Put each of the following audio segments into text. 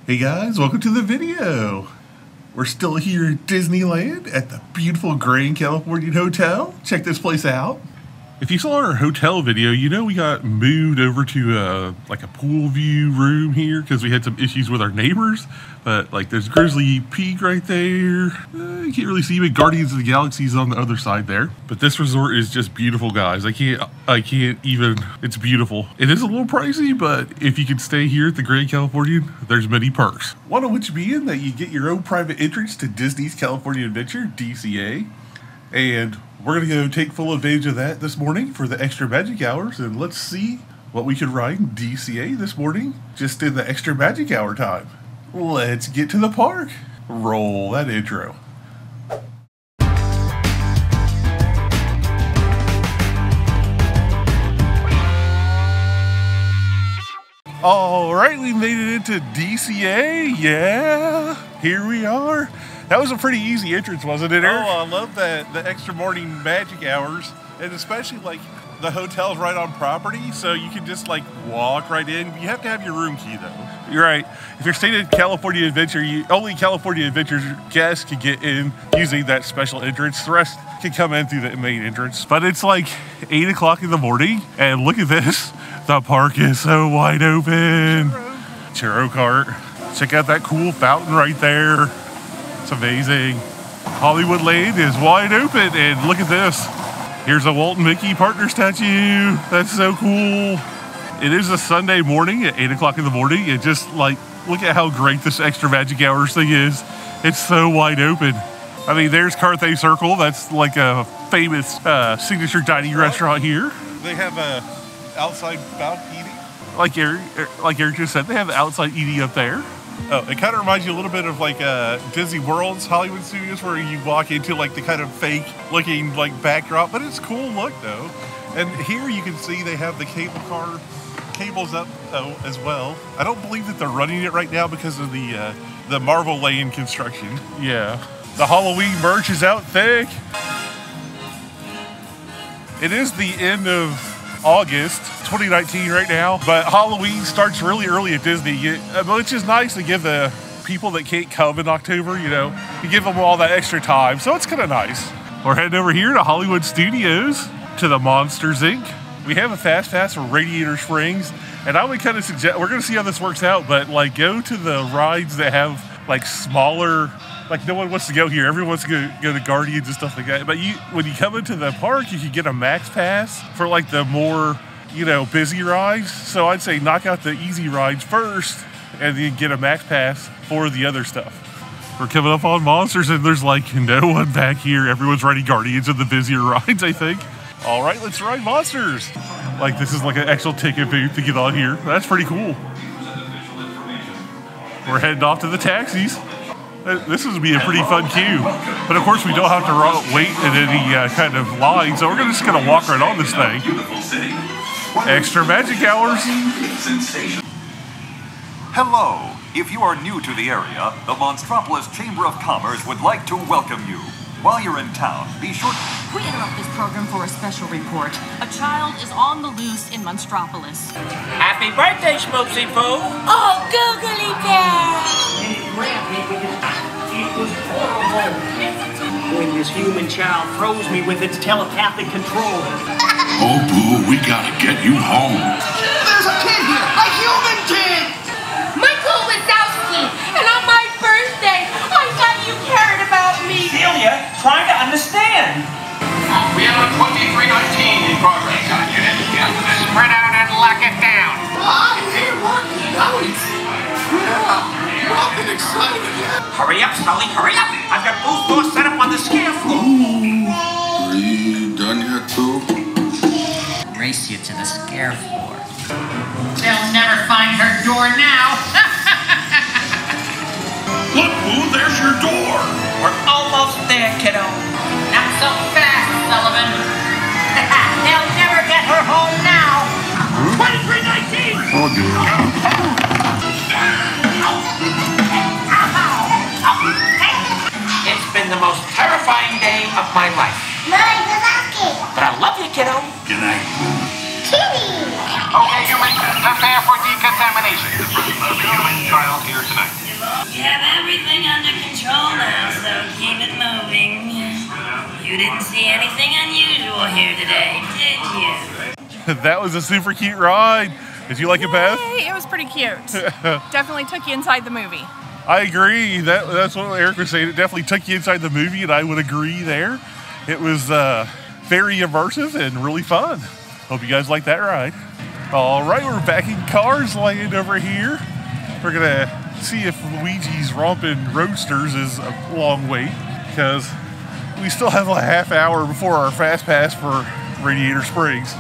Hey guys, welcome to the video. We're still here at Disneyland at the beautiful Grand Californian Hotel. Check this place out. If you saw our hotel video, you know we got moved over to like a pool view room here because we had some issues with our neighbors. But like there's Grizzly Peak right there. You can't really see, but Guardians of the Galaxy is on the other side there. But this resort is just beautiful, guys. I can't even, it's beautiful. It is a little pricey, but if you can stay here at the Grand Californian, there's many perks. One of which being that you get your own private entrance to Disney's California Adventure, DCA. And we're going to go take full advantage of that this morning for the extra magic hours, and let's see what we could ride in DCA this morning just in the extra magic hour time. Let's get to the park. Roll that intro. All right, we made it into DCA. Yeah, here we are. That was a pretty easy entrance, wasn't it, Eric? Oh, I love that, the extra morning magic hours, and especially like the hotel's right on property, so you can just like walk right in. You have to have your room key though. You're right. If you're staying at California Adventure, only California Adventure guests can get in using that special entrance. The rest can come in through the main entrance. But it's like 8 o'clock in the morning, and look at this. The park is so wide open. Churro cart. Check out that cool fountain right there. It's amazing. Hollywood Lane is wide open, and look at this. Here's a Walt and Mickey partner statue. That's so cool. It is a Sunday morning at 8 o'clock in the morning, and just like, look at how great this extra magic hours thing is. It's so wide open. I mean, there's Carthay Circle. That's like a famous signature dining restaurant here. They have a outside balcony eating. Like Eric just said, they have outside eating up there. Oh, it kind of reminds you a little bit of like Disney World's Hollywood Studios, where you walk into like the kind of fake looking like backdrop, but it's cool look though. And here you can see they have the cable car cables up as well. I don't believe that they're running it right now because of the Marvel Lane construction. Yeah, the Halloween merch is out thick. It is the end of August 2019 right now, but Halloween starts really early at Disney, which is nice to give the people that can't come in October, you know, you give them all that extra time, so it's kind of nice. We're heading over here to Hollywood Studios to the Monsters Inc. We have a fast pass for Radiator Springs, and I would kind of suggest, we're going to see how this works out, but like go to the rides that have like smaller, like no one wants to go here. Everyone wants to go to Guardians and stuff like that. But when you come into the park, you can get a max pass for like the more, you know, busy rides. So I'd say knock out the easy rides first and then get a max pass for the other stuff. We're coming up on Monsters and there's like no one back here. Everyone's riding Guardians of the busier rides, I think. All right, let's ride Monsters. Like this is like an actual ticket booth to get on here. That's pretty cool. We're heading off to the taxis. This is going to be a pretty fun queue. But of course we don't have to wait in any kind of line, so we're just going to walk right on this thing. Extra magic hours. Hello. If you are new to the area, the Monstropolis Chamber of Commerce would like to welcome you. While you're in town, be sure to... We interrupt this program for a special report. A child is on the loose in Monstropolis. Happy birthday, Schmoopsy Poo! Oh, googly bear! It was horrible. When this human child froze me with its telepathic control. Oh, Boo, we gotta get you home. There's a kid here! A human kid! Michael Wazowski! And on my birthday, I thought you cared about me! Celia, trying to understand. We have a 2319 in progress. Spread out and lock it down. I'm here working out. Yeah, I've been excited. Hurry up, Sully, hurry up. I've got booth doors set up on the scare floor. Are you done yet, Boo? Race you to the scare floor. They'll never find her door now! Look, Boo, there's your door. We're almost there, kiddo. Not so fast, Sullivan! They'll never get her home now! 2319! It's been the most terrifying day of my life. Mine, Wazowski! But I love you, kiddo. Good night. Kitty! Okay, humans, prepare for decontamination. examination of the human child here tonight. You have everything under control now, so keep it moving. You didn't see anything unusual here today, did you? That was a super cute ride. Did you like it, Beth? It was pretty cute. Definitely took you inside the movie. I agree. That's what Eric was saying. It definitely took you inside the movie, and I would agree there. It was very immersive and really fun. Hope you guys liked that ride. All right, we're back in Cars Land over here. We're gonna see if Luigi's Rompin' Roadsters is a long wait, because we still have a half hour before our Fast Pass for Radiator Springs.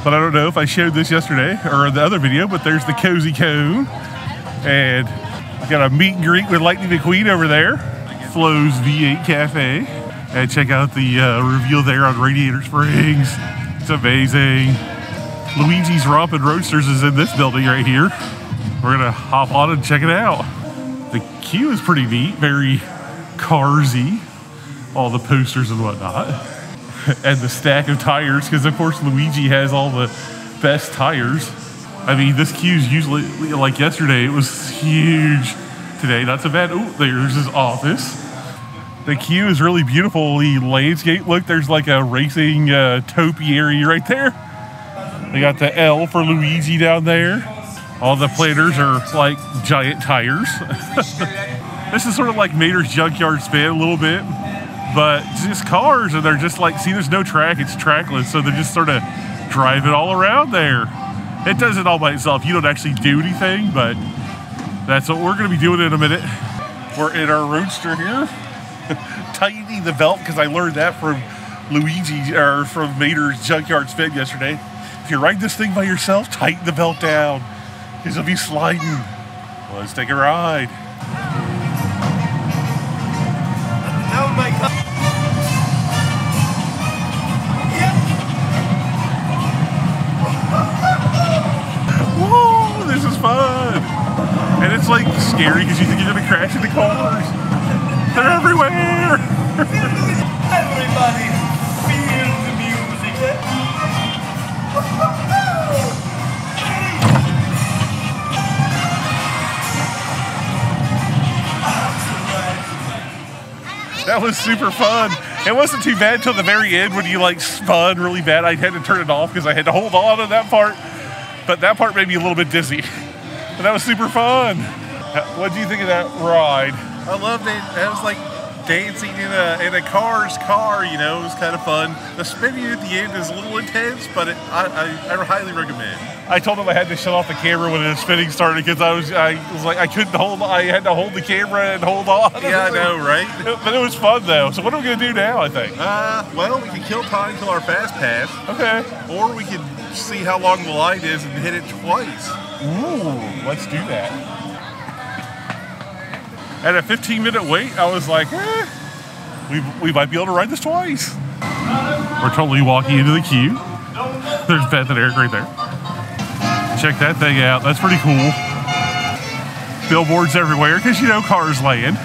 But I don't know if I showed this yesterday or in the other video, but there's the Cozy Cone. And we got a meet and greet with Lightning McQueen over there. Flo's V8 Cafe. And check out the reveal there on Radiator Springs. It's amazing. Luigi's Rompin' Roadsters is in this building right here. We're gonna hop on and check it out. The queue is pretty neat, very carsy. All the posters and whatnot. And the stack of tires, because of course Luigi has all the best tires. I mean, this queue's usually, like yesterday, it was huge. Today, not so bad. Oh, there's his office. The queue is really beautiful. The landscape, look, there's like a racing topiary right there. They got the L for Luigi down there. All the planters are like giant tires. This is sort of like Mater's Junkyard Spin a little bit, but just cars, and they're just like, see, there's no track, it's trackless, so they're just sort of driving all around there. It does it all by itself. You don't actually do anything, but that's what we're gonna be doing in a minute. We're in our Roadster here, tightening the belt, because I learned that from Luigi, or from Mater's Junkyard Spin yesterday. If you're riding this thing by yourself, tighten the belt down, because it'll be sliding. Well, let's take a ride. Oh my God. Whoa, this is fun. And it's like scary because you think you're gonna crash into cars. They're everywhere. Everybody feel the music. That was super fun. It wasn't too bad until the very end when you like spun really bad. I had to turn it off because I had to hold on to that part. But that part made me a little bit dizzy. But that was super fun. What do you think of that ride? I loved it. It was like dancing in a car's car, you know. It was kind of fun. The spinning at the end is a little intense, but I highly recommend. I told him I had to shut off the camera when the spinning started because I was like, I couldn't hold. I had to hold the camera and hold on. Yeah, I know, right? But it was fun though. So what are we gonna do now? I think. Well, we can kill time till our Fast Pass. Okay. Or we can see how long the line is and hit it twice. Ooh, let's do that. At a 15-minute wait, I was like, we might be able to ride this twice. We're totally walking into the queue. There's Beth and Eric right there. Check that thing out. That's pretty cool. Billboards everywhere, because you know Cars Land.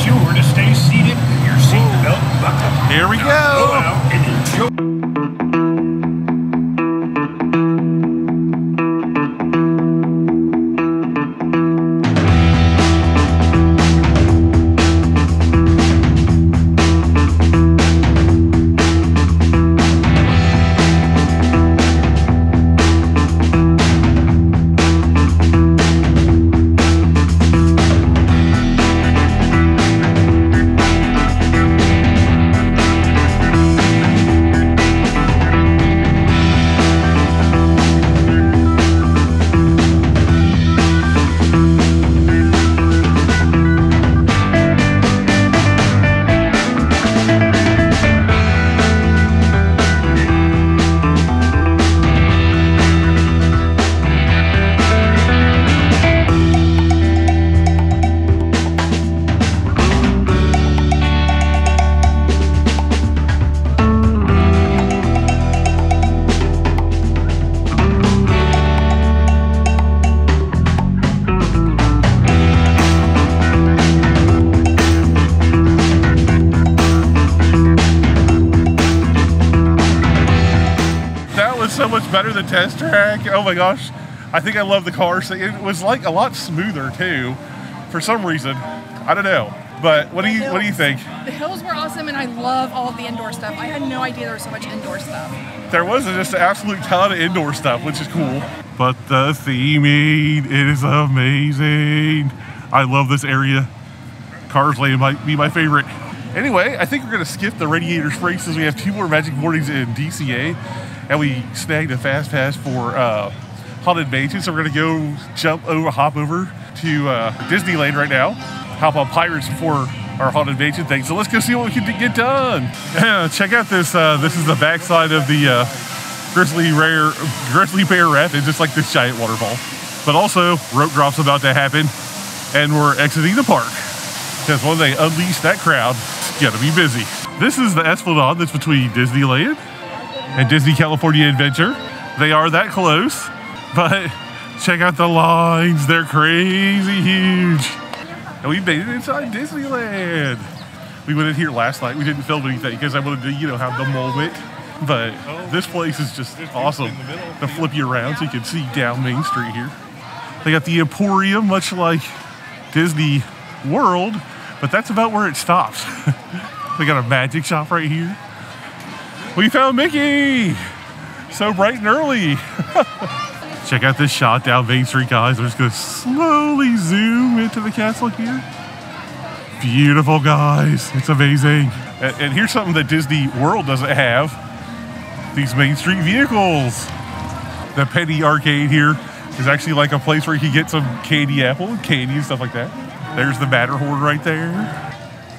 Sure to stay seated with your seatbelt buckled. Here we go. Go out and enjoy. So much better than Test Track. Oh my gosh. I think I love the cars. It was like a lot smoother too, for some reason. I don't know. But what do you think? The hills were awesome, and I love all of the indoor stuff. I had no idea there was so much indoor stuff. There was just an absolute ton of indoor stuff, which is cool. But the theming, it is amazing. I love this area. Cars Land might be my favorite. Anyway, I think we're gonna skip the Radiator Springs since we have 2 more magic mornings in DCA, and we snagged a fast pass for Haunted Mansion. So we're gonna go hop over to Disneyland right now. Hop on Pirates before our Haunted Mansion thing. So let's go see what we can get done. Check out this. This is the backside of the Grizzly Bear Rapid, just like this giant waterfall. But also, rope drop's about to happen, and we're exiting the park. Because when they unleash that crowd, it's gonna be busy. This is the Esplanade that's between Disneyland and Disney California Adventure. They are that close, but check out the lines. They're crazy huge. And we made it inside Disneyland. We went in here last night. We didn't film anything because I wanted to, have the moment. But this place is just awesome. To flip you around so you can see down Main Street here. They got the Emporium, much like Disney World, but that's about where it stops. They got a magic shop right here. We found Mickey! So bright and early. Check out this shot down Main Street, guys. I'm just gonna slowly zoom into the castle here. Beautiful, guys. It's amazing. And here's something that Disney World doesn't have. These Main Street vehicles. The Penny Arcade here is actually like a place where you can get some candy apple and candy and stuff like that. There's the Matterhorn right there.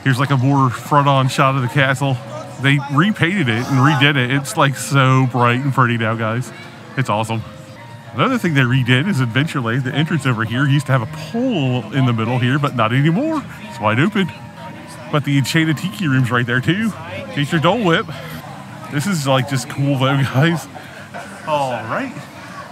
Here's like a more front-on shot of the castle. They repainted it and redid it. It's like so bright and pretty now, guys. It's awesome. Another thing they redid is Adventureland. The entrance over here used to have a pole in the middle here, but not anymore. It's wide open. But the Enchanted Tiki Room's right there too. In case your Dole Whip. This is like just cool though, guys. All right,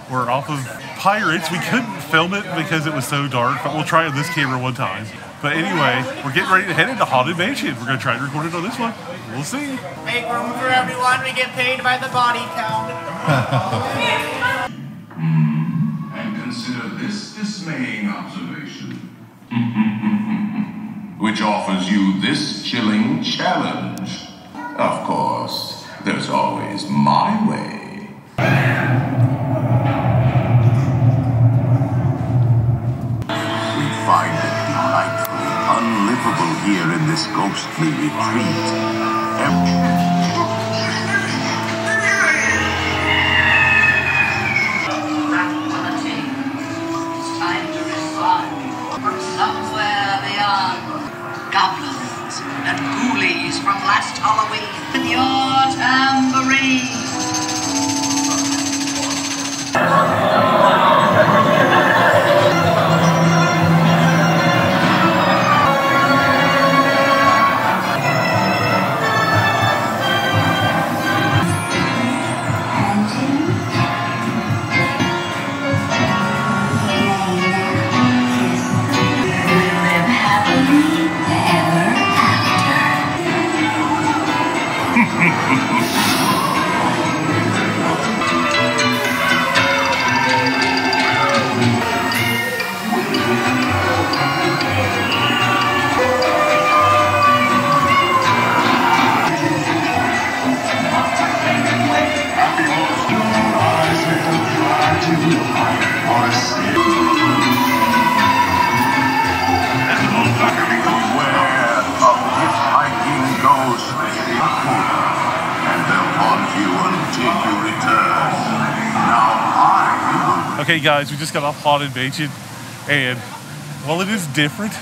we're off of Pirates. We couldn't film it because it was so dark, but we'll try on this camera one time. But anyway, we're getting ready to head into Haunted Mansion. We're gonna try to record it on this one. We'll see. Make room for everyone. We get paid by the body count. And consider this dismaying observation, which offers you this chilling challenge. Of course, there's always my way. We find it delightfully unlivable here in this ghostly retreat. Somewhere beyond, goblins and ghoulies from last Halloween with your tambourine. Okay guys, we just got off Haunted Mansion, and while it is different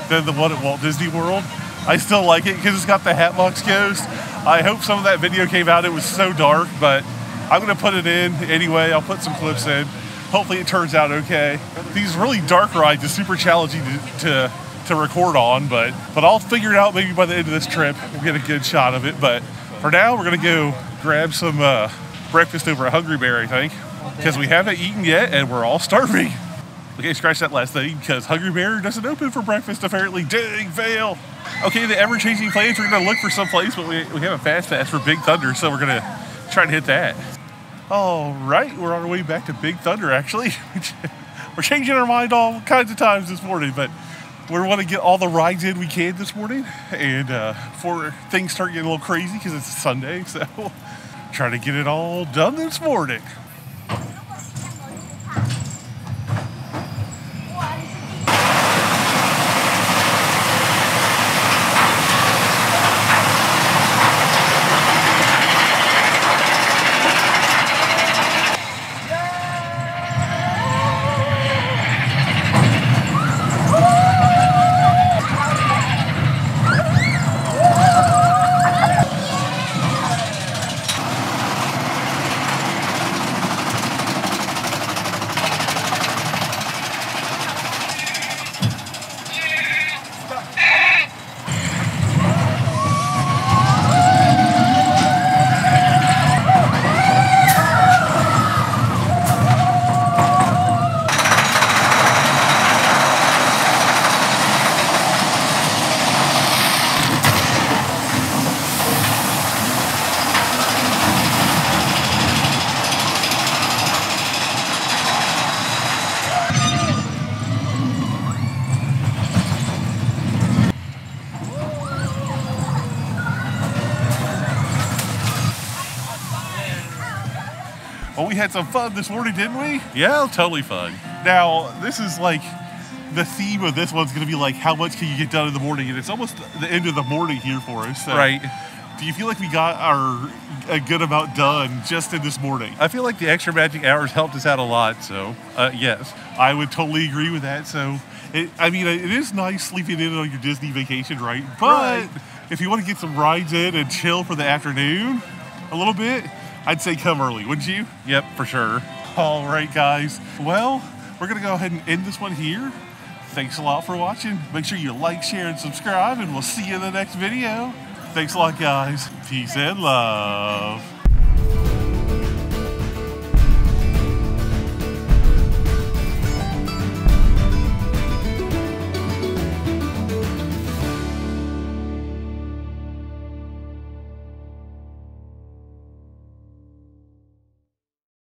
than the one at Walt Disney World, I still like it because it's got the Hatbox Ghost. I hope some of that video came out. It was so dark, but I'm gonna put it in anyway. I'll put some clips in. Hopefully it turns out okay. These really dark rides are super challenging to record on, but I'll figure it out maybe by the end of this trip. We'll get a good shot of it, but for now, we're gonna go grab some breakfast over at Hungry Bear, I think, because we haven't eaten yet and we're all starving. Okay, scratch that last thing, because Hungry Bear doesn't open for breakfast apparently. Dang, fail. Okay, the ever-changing plans, we're gonna look for some place, but we have a fast pass for Big Thunder, so we're gonna try to hit that. All right, we're on our way back to Big Thunder, actually. We're changing our mind all kinds of times this morning, but we want to get all the rides in we can this morning. And before things start getting a little crazy, because it's a Sunday, so trying to get it all done this morning. Well, we had some fun this morning, didn't we? Yeah, totally fun. Now, this is like, the theme of this one's going to be like, how much can you get done in the morning? And it's almost the end of the morning here for us. So Right. do you feel like we got a good amount done just in this morning? I feel like the extra magic hours helped us out a lot, so yes. I would totally agree with that. So, it is nice sleeping in on your Disney vacation, right? But if you want to get some rides in and chill for the afternoon a little bit, I'd say come early, wouldn't you? Yep, for sure. All right, guys. Well, we're going to go ahead and end this one here. Thanks a lot for watching. Make sure you like, share, and subscribe, and we'll see you in the next video. Thanks a lot, guys. Peace and love.